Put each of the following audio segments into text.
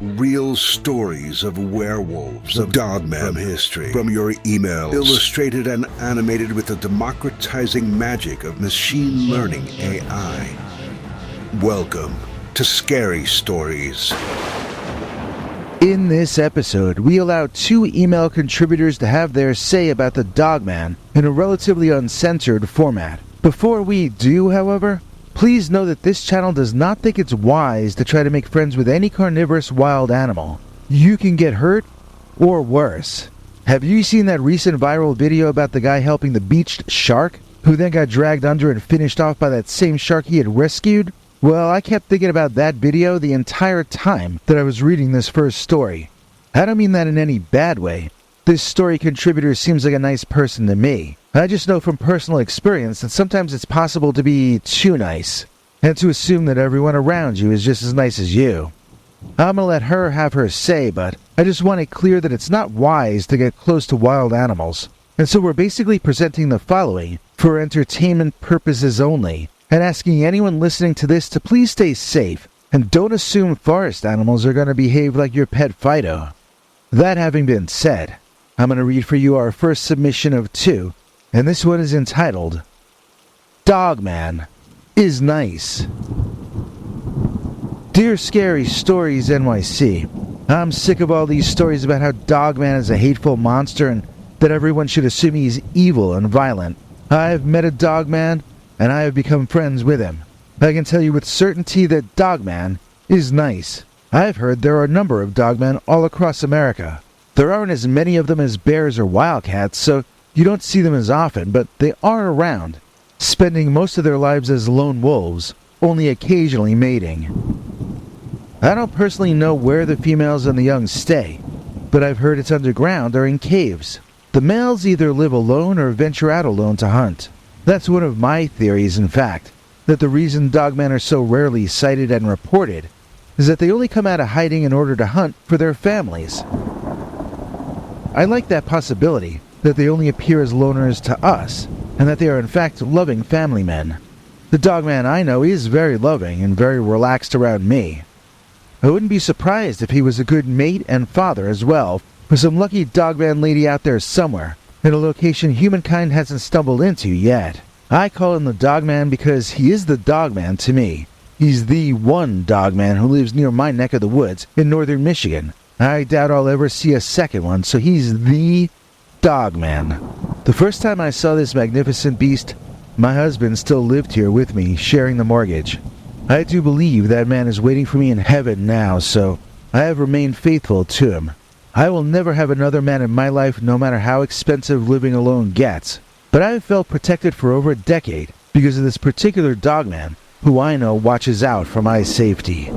real stories of werewolves, of Dogman history, from your emails, illustrated and animated with the democratizing magic of machine learning AI. Welcome to Scary Stories. In this episode, we allow 2 email contributors to have their say about the Dogman in a relatively uncensored format. Before we do, however, please know that this channel does not think it's wise to try to make friends with any carnivorous wild animal. You can get hurt, or worse. Have you seen that recent viral video about the guy helping the beached shark, who then got dragged under and finished off by that same shark he had rescued? Well, I kept thinking about that video the entire time that I was reading this first story. I don't mean that in any bad way. This story contributor seems like a nice person to me. I just know from personal experience that sometimes it's possible to be too nice, and to assume that everyone around you is just as nice as you. I'm gonna let her have her say, but I just want it clear that it's not wise to get close to wild animals. And so we're basically presenting the following for entertainment purposes only, and asking anyone listening to this to please stay safe, and don't assume forest animals are gonna behave like your pet Fido. That having been said, I'm gonna read for you our first submission of 2, and this one is entitled, Dogman is Nice. Dear Scary Stories NYC, I'm sick of all these stories about how Dogman is a hateful monster and that everyone should assume he's evil and violent. I've met a Dogman, and I have become friends with him. I can tell you with certainty that Dogman is nice. I've heard there are a number of Dogmen all across America. There aren't as many of them as bears or wildcats, so you don't see them as often, but they are around, spending most of their lives as lone wolves, only occasionally mating. I don't personally know where the females and the young stay, but I've heard it's underground or in caves. The males either live alone or venture out alone to hunt. That's one of my theories, in fact, that the reason Dogmen are so rarely sighted and reported is that they only come out of hiding in order to hunt for their families. I like that possibility, that they only appear as loners to us, and that they are in fact loving family men. The Dogman I know is very loving and very relaxed around me. I wouldn't be surprised if he was a good mate and father as well for some lucky Dogman lady out there somewhere, in a location humankind hasn't stumbled into yet. I call him the Dogman because he is the Dogman to me. He's the one Dogman who lives near my neck of the woods in northern Michigan. I doubt I'll ever see a second one, so he's the Dogman. The first time I saw this magnificent beast, my husband still lived here with me, sharing the mortgage. I do believe that man is waiting for me in heaven now, so I have remained faithful to him. I will never have another man in my life, no matter how expensive living alone gets. But I have felt protected for over a decade because of this particular Dogman, who I know watches out for my safety.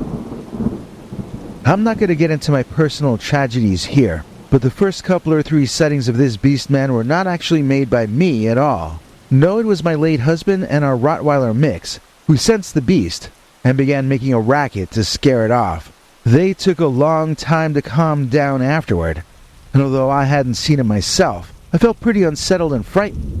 I'm not going to get into my personal tragedies here, but the first couple or 3 sightings of this beast man were not actually made by me at all. No, it was my late husband and our Rottweiler mix, who sensed the beast and began making a racket to scare it off. They took a long time to calm down afterward, and although I hadn't seen it myself, I felt pretty unsettled and frightened.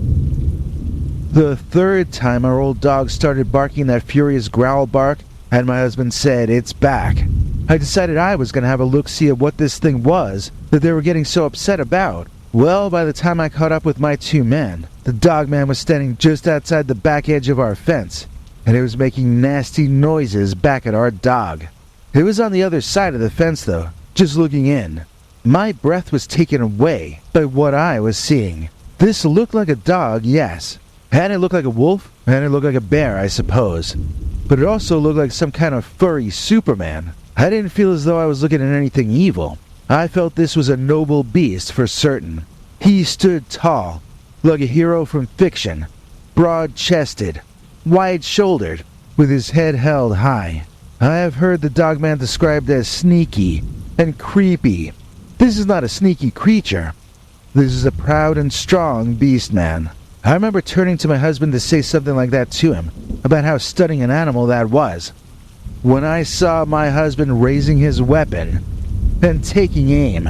The 3rd time our old dog started barking that furious growl bark, and my husband said, "It's back," I decided I was going to have a look-see at what this thing was that they were getting so upset about. Well, by the time I caught up with my 2 men, the Dogman was standing just outside the back edge of our fence, and it was making nasty noises back at our dog. It was on the other side of the fence, though, just looking in. My breath was taken away by what I was seeing. This looked like a dog, yes. And it looked like a wolf, and it looked like a bear, I suppose. But it also looked like some kind of furry Superman. I didn't feel as though I was looking at anything evil. I felt this was a noble beast for certain. He stood tall, like a hero from fiction, broad-chested, wide-shouldered, with his head held high. I have heard the Dogman described as sneaky and creepy. This is not a sneaky creature. This is a proud and strong beast man. I remember turning to my husband to say something like that to him, about how stunning an animal that was, when I saw my husband raising his weapon and taking aim.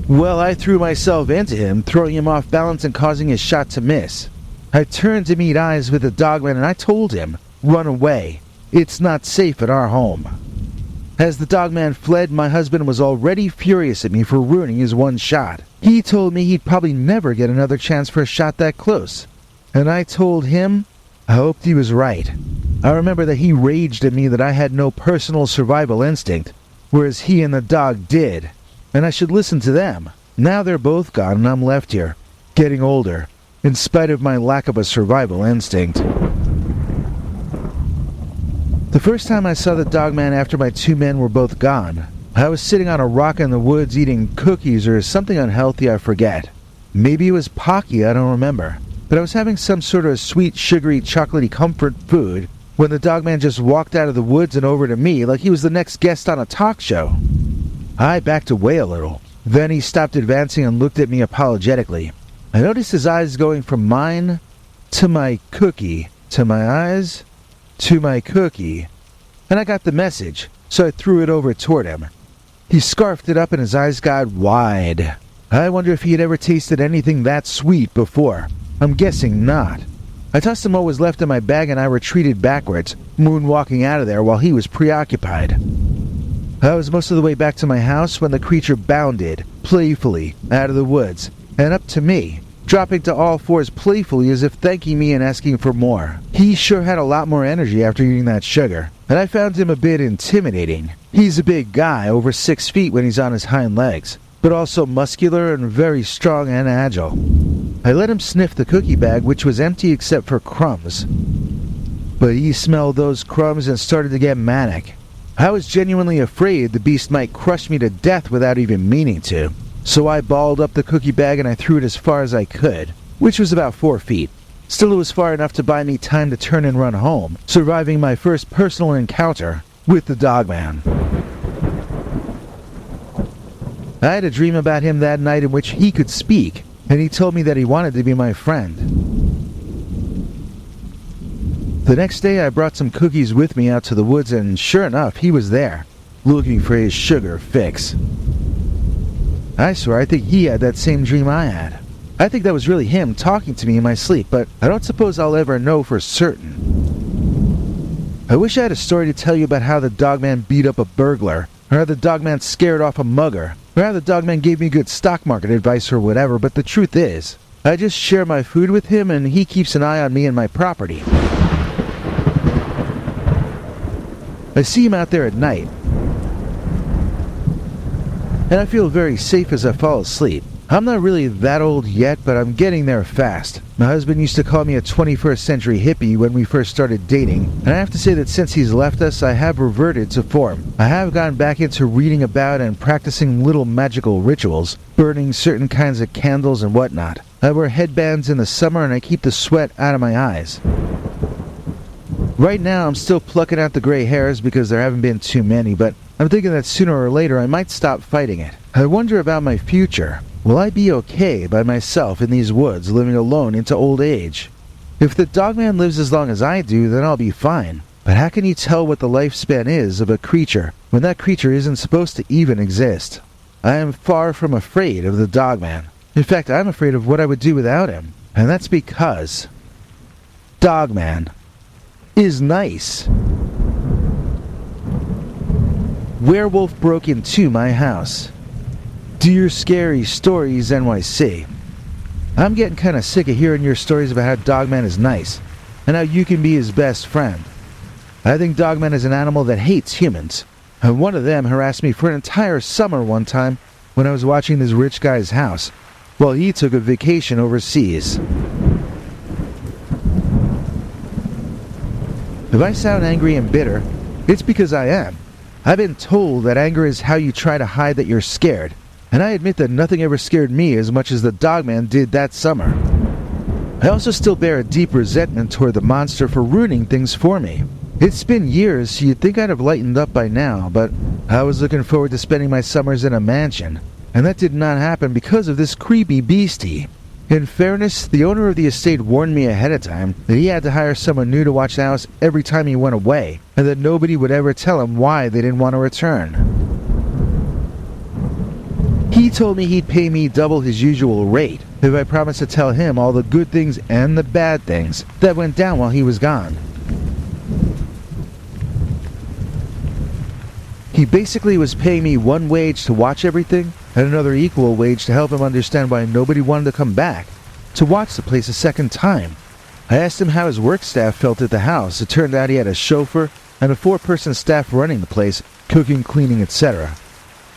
Well, I threw myself into him, throwing him off balance and causing his shot to miss. I turned to meet eyes with the Dogman and I told him, "Run away. It's not safe at our home." As the Dogman fled, my husband was already furious at me for ruining his one shot. He told me he'd probably never get another chance for a shot that close. And I told him I hoped he was right. I remember that he raged at me that I had no personal survival instinct, whereas he and the dog did, and I should listen to them. Now they're both gone and I'm left here, getting older, in spite of my lack of a survival instinct. The first time I saw the Dogman after my two men were both gone, I was sitting on a rock in the woods eating cookies or something unhealthy, I forget. Maybe it was Pocky, I don't remember. But I was having some sort of sweet, sugary, chocolatey comfort food when the Dogman just walked out of the woods and over to me like he was the next guest on a talk show. I backed away a little. Then he stopped advancing and looked at me apologetically. I noticed his eyes going from mine to my cookie, to my eyes, to my cookie. And I got the message, so I threw it over toward him. He scarfed it up and his eyes got wide. I wonder if he had ever tasted anything that sweet before. I'm guessing not. I tossed him what was left in my bag and I retreated backwards, moonwalking out of there while he was preoccupied. I was most of the way back to my house when the creature bounded, playfully, out of the woods, and up to me, dropping to all fours playfully as if thanking me and asking for more. He sure had a lot more energy after eating that sugar, and I found him a bit intimidating. He's a big guy, over 6 feet when he's on his hind legs, but also muscular and very strong and agile. I let him sniff the cookie bag, which was empty except for crumbs. But he smelled those crumbs and started to get manic. I was genuinely afraid the beast might crush me to death without even meaning to. So I balled up the cookie bag and I threw it as far as I could, which was about 4 feet. Still, it was far enough to buy me time to turn and run home, surviving my first personal encounter with the Dogman. I had a dream about him that night in which he could speak, and he told me that he wanted to be my friend. The next day I brought some cookies with me out to the woods, and sure enough, he was there, looking for his sugar fix. I swear I think he had that same dream I had. I think that was really him talking to me in my sleep, but I don't suppose I'll ever know for certain. I wish I had a story to tell you about how the Dogman beat up a burglar, or how the Dogman scared off a mugger, or how the Dogman gave me good stock market advice or whatever, but the truth is, I just share my food with him and he keeps an eye on me and my property. I see him out there at night, and I feel very safe as I fall asleep. I'm not really that old yet, but I'm getting there fast. My husband used to call me a 21st century hippie when we first started dating, and I have to say that since he's left us, I have reverted to form. I have gone back into reading about and practicing little magical rituals, burning certain kinds of candles and whatnot. I wear headbands in the summer and I keep the sweat out of my eyes. Right now, I'm still plucking out the gray hairs because there haven't been too many, but I'm thinking that sooner or later I might stop fighting it. I wonder about my future. Will I be okay by myself in these woods, living alone into old age? If the Dogman lives as long as I do, then I'll be fine. But how can you tell what the lifespan is of a creature when that creature isn't supposed to even exist? I am far from afraid of the Dogman. In fact, I'm afraid of what I would do without him. And that's because Dogman is nice. Werewolf broke into my house. Dear Scary Stories NYC. I'm getting kinda sick of hearing your stories about how Dogman is nice, and how you can be his best friend. I think Dogman is an animal that hates humans, and one of them harassed me for an entire summer one time when I was watching this rich guy's house, while he took a vacation overseas. If I sound angry and bitter, it's because I am. I've been told that anger is how you try to hide that you're scared, and I admit that nothing ever scared me as much as the Dogman did that summer. I also still bear a deep resentment toward the monster for ruining things for me. It's been years, so you'd think I'd have lightened up by now, but I was looking forward to spending my summers in a mansion, and that did not happen because of this creepy beastie. In fairness, the owner of the estate warned me ahead of time that he had to hire someone new to watch the house every time he went away, and that nobody would ever tell him why they didn't want to return. He told me he'd pay me double his usual rate if I promised to tell him all the good things and the bad things that went down while he was gone. He basically was paying me one wage to watch everything and another equal wage to help him understand why nobody wanted to come back to watch the place a second time. I asked him how his work staff felt at the house. It turned out he had a chauffeur and a 4-person staff running the place, cooking, cleaning, etc.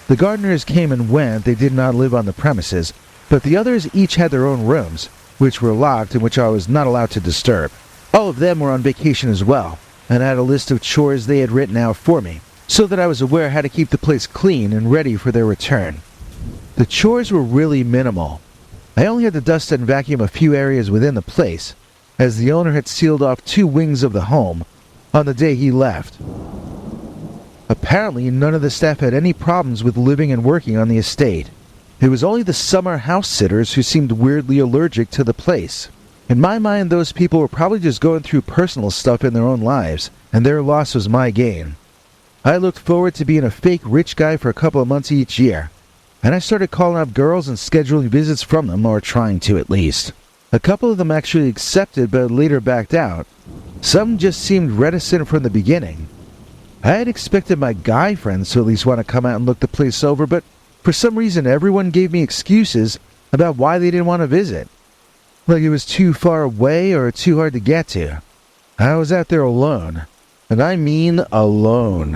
The gardeners came and went. They did not live on the premises, but the others each had their own rooms, which were locked and which I was not allowed to disturb. All of them were on vacation as well, and I had a list of chores they had written out for me, so that I was aware how to keep the place clean and ready for their return. The chores were really minimal. I only had to dust and vacuum a few areas within the place, as the owner had sealed off 2 wings of the home on the day he left. Apparently, none of the staff had any problems with living and working on the estate. It was only the summer house sitters who seemed weirdly allergic to the place. In my mind, those people were probably just going through personal stuff in their own lives, and their loss was my gain. I looked forward to being a fake rich guy for a couple of months each year, and I started calling up girls and scheduling visits from them, or trying to at least. A couple of them actually accepted but later backed out. Some just seemed reticent from the beginning. I had expected my guy friends to at least want to come out and look the place over, but for some reason everyone gave me excuses about why they didn't want to visit. Like it was too far away or too hard to get to. I was out there alone. And I mean alone.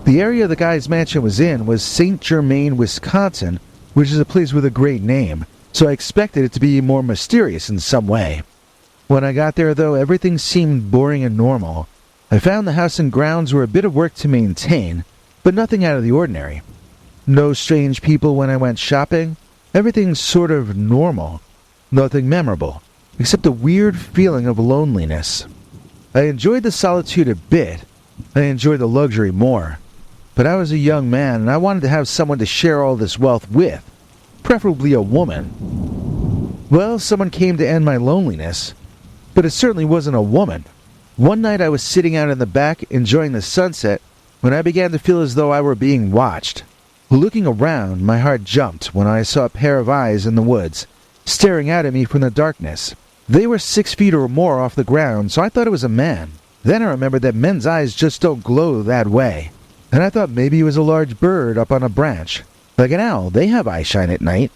The area the guy's mansion was in was St. Germain, Wisconsin, which is a place with a great name, so I expected it to be more mysterious in some way. When I got there, though, everything seemed boring and normal. I found the house and grounds were a bit of work to maintain, but nothing out of the ordinary. No strange people when I went shopping. Everything sort of normal. Nothing memorable, except a weird feeling of loneliness. I enjoyed the solitude a bit. I enjoyed the luxury more. But I was a young man, and I wanted to have someone to share all this wealth with, preferably a woman. Well, someone came to end my loneliness, but it certainly wasn't a woman. One night I was sitting out in the back, enjoying the sunset, when I began to feel as though I were being watched. Looking around, my heart jumped when I saw a pair of eyes in the woods, staring out at me from the darkness. They were 6 feet or more off the ground, so I thought it was a man. Then I remembered that men's eyes just don't glow that way, and I thought maybe it was a large bird up on a branch. Like an owl, they have eyeshine at night.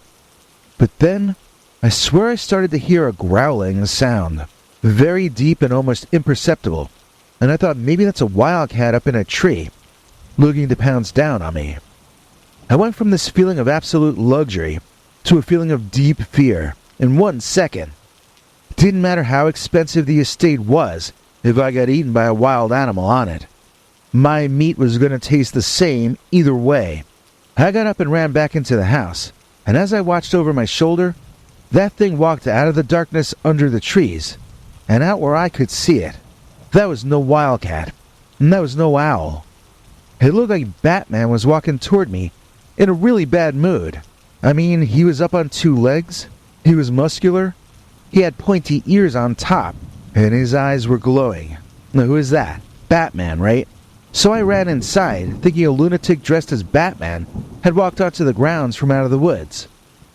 But then, I swear I started to hear a growling sound, very deep and almost imperceptible, and I thought maybe that's a wildcat up in a tree, looking to pounce down on me. I went from this feeling of absolute luxury to a feeling of deep fear in 1 second. It didn't matter how expensive the estate was if I got eaten by a wild animal on it. My meat was going to taste the same either way. I got up and ran back into the house, and as I watched over my shoulder, that thing walked out of the darkness under the trees, and out where I could see it. That was no wildcat, and that was no owl. It looked like Batman was walking toward me in a really bad mood. I mean, he was up on 2 legs, he was muscular, he had pointy ears on top, and his eyes were glowing. Now, who is that? Batman, right? So I ran inside, thinking a lunatic dressed as Batman had walked onto the grounds from out of the woods.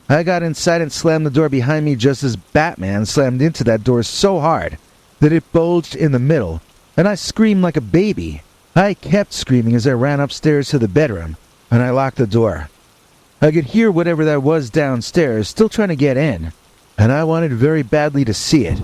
I got inside and slammed the door behind me just as Batman slammed into that door so hard that it bulged in the middle, and I screamed like a baby. I kept screaming as I ran upstairs to the bedroom, and I locked the door. I could hear whatever that was downstairs still trying to get in, and I wanted very badly to see it.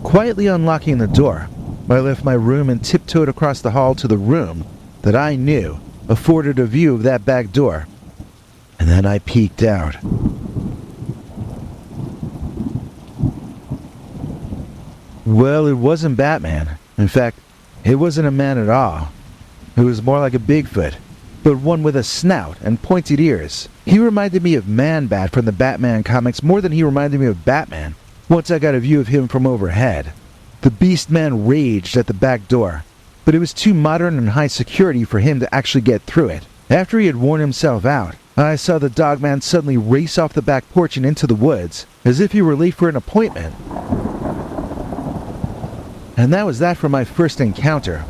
Quietly unlocking the door, I left my room and tiptoed across the hall to the room that I knew afforded a view of that back door. And then I peeked out. Well, it wasn't Batman. In fact, it wasn't a man at all. It was more like a Bigfoot, but one with a snout and pointed ears. He reminded me of Man-Bat from the Batman comics more than he reminded me of Batman, once I got a view of him from overhead. The Beast Man raged at the back door, but it was too modern and high security for him to actually get through it. After he had worn himself out, I saw the Dogman suddenly race off the back porch and into the woods, as if he were late for an appointment. And that was that for my first encounter.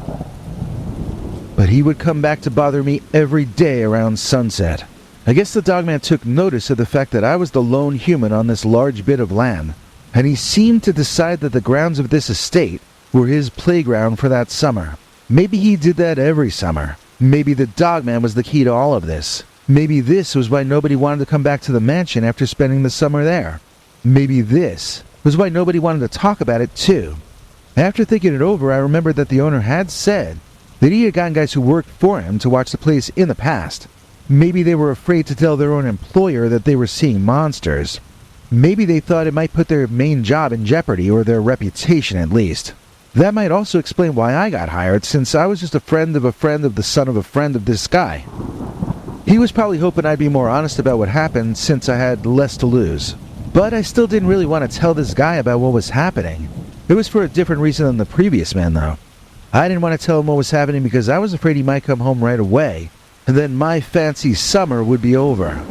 But he would come back to bother me every day around sunset. I guess the Dogman took notice of the fact that I was the lone human on this large bit of land, and he seemed to decide that the grounds of this estate were his playground for that summer. Maybe he did that every summer. Maybe the Dogman was the key to all of this. Maybe this was why nobody wanted to come back to the mansion after spending the summer there. Maybe this was why nobody wanted to talk about it too. After thinking it over, I remembered that the owner had said that he had gotten guys who worked for him to watch the place in the past. Maybe they were afraid to tell their own employer that they were seeing monsters. Maybe they thought it might put their main job in jeopardy, or their reputation at least. That might also explain why I got hired, since I was just a friend of the son of a friend of this guy. He was probably hoping I'd be more honest about what happened since I had less to lose. But I still didn't really want to tell this guy about what was happening. It was for a different reason than the previous man, though. I didn't want to tell him what was happening because I was afraid he might come home right away, and then my fancy summer would be over.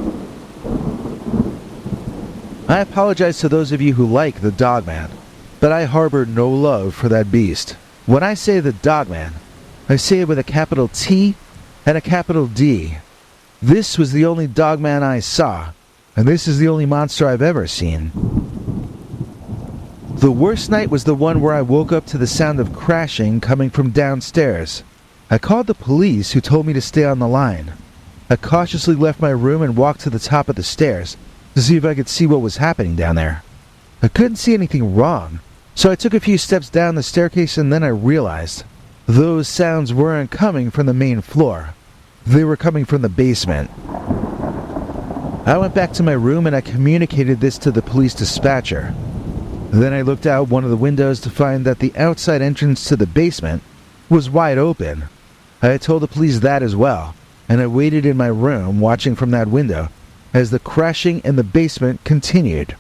I apologize to those of you who like the Dogman, but I harbor no love for that beast. When I say the Dogman, I say it with a capital T and a capital D. This was the only Dogman I saw, and this is the only monster I've ever seen. The worst night was the one where I woke up to the sound of crashing coming from downstairs. I called the police, who told me to stay on the line. I cautiously left my room and walked to the top of the stairs to see if I could see what was happening down there. I couldn't see anything wrong, so I took a few steps down the staircase, and then I realized those sounds weren't coming from the main floor. They were coming from the basement. I went back to my room and I communicated this to the police dispatcher. Then I looked out one of the windows to find that the outside entrance to the basement was wide open. I had told the police that as well, and I waited in my room watching from that window as the crashing in the basement continued.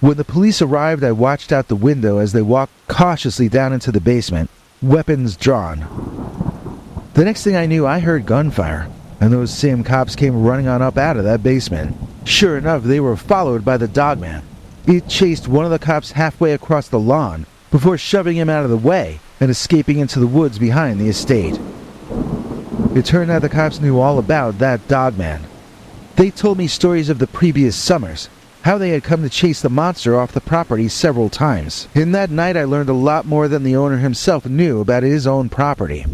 When the police arrived, I watched out the window as they walked cautiously down into the basement, weapons drawn. The next thing I knew, I heard gunfire, and those same cops came running on up out of that basement. Sure enough, they were followed by the Dogman. It chased one of the cops halfway across the lawn before shoving him out of the way and escaping into the woods behind the estate. It turned out the cops knew all about that Dogman. They told me stories of the previous summers, how they had come to chase the monster off the property several times. In that night, I learned a lot more than the owner himself knew about his own property.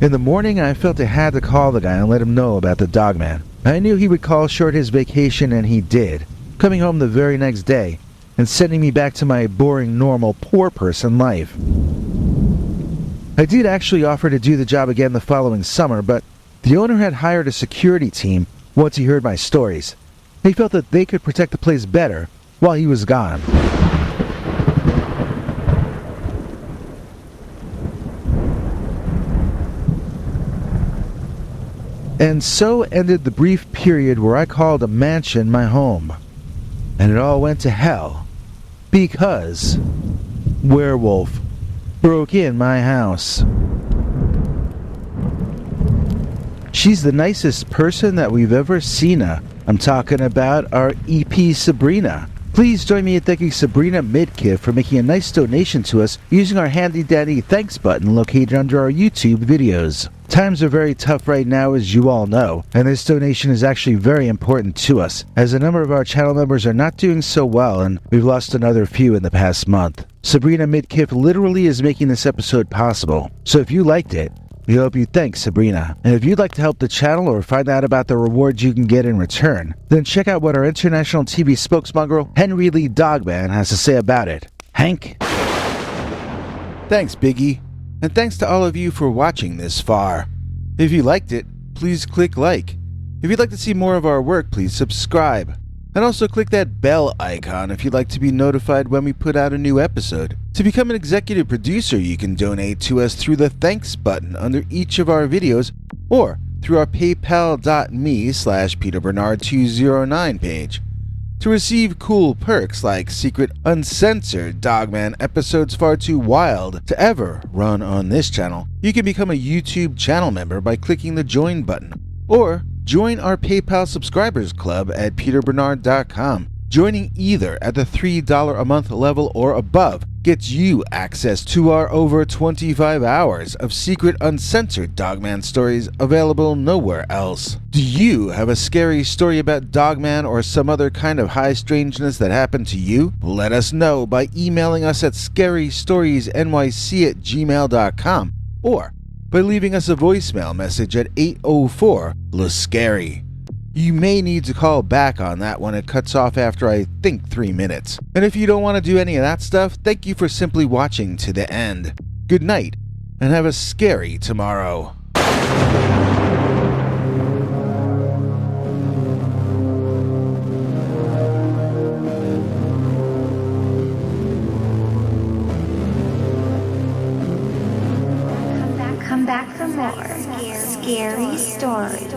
In the morning, I felt I had to call the guy and let him know about the Dogman. I knew he would call short his vacation, and he did, coming home the very next day and sending me back to my boring, normal, poor person life. I did actually offer to do the job again the following summer, but the owner had hired a security team once he heard my stories. He felt that they could protect the place better while he was gone. And so ended the brief period where I called a mansion my home. And it all went to hell because Werewolf broke in my house. She's the nicest person that we've ever seen her. I'm talking about our EP Sabrina. Please join me in thanking Sabrina Midkiff for making a nice donation to us using our handy dandy thanks button located under our YouTube videos. Times are very tough right now, as you all know, and this donation is actually very important to us, as a number of our channel members are not doing so well and we've lost another few in the past month. Sabrina Midkiff literally is making this episode possible, so if you liked it, we hope you thank Sabrina. And if you'd like to help the channel or find out about the rewards you can get in return, then check out what our international TV spokesmongrel, Henry Lee Dogman, has to say about it. Hank? Thanks, Biggie. And thanks to all of you for watching this far. If you liked it, please click like. If you'd like to see more of our work, please subscribe. And also click that bell icon if you'd like to be notified when we put out a new episode. To become an executive producer, you can donate to us through the thanks button under each of our videos or through our paypal.me/PeterBernard209 page. To receive cool perks like secret uncensored Dogman episodes far too wild to ever run on this channel, you can become a YouTube channel member by clicking the join button, or join our PayPal subscribers club at peterbernard.com. Joining either at the $3 a month level or above gets you access to our over 25 hours of secret uncensored Dogman stories available nowhere else. Do you have a scary story about Dogman or some other kind of high strangeness that happened to you? Let us know by emailing us at scarystoriesnyc@gmail.com or by leaving us a voicemail message at 804-LA-SCARY. You may need to call back on that when it cuts off after I think 3 minutes. And if you don't want to do any of that stuff, thank you for simply watching to the end. Good night, and have a scary tomorrow. Come back for more scary stories.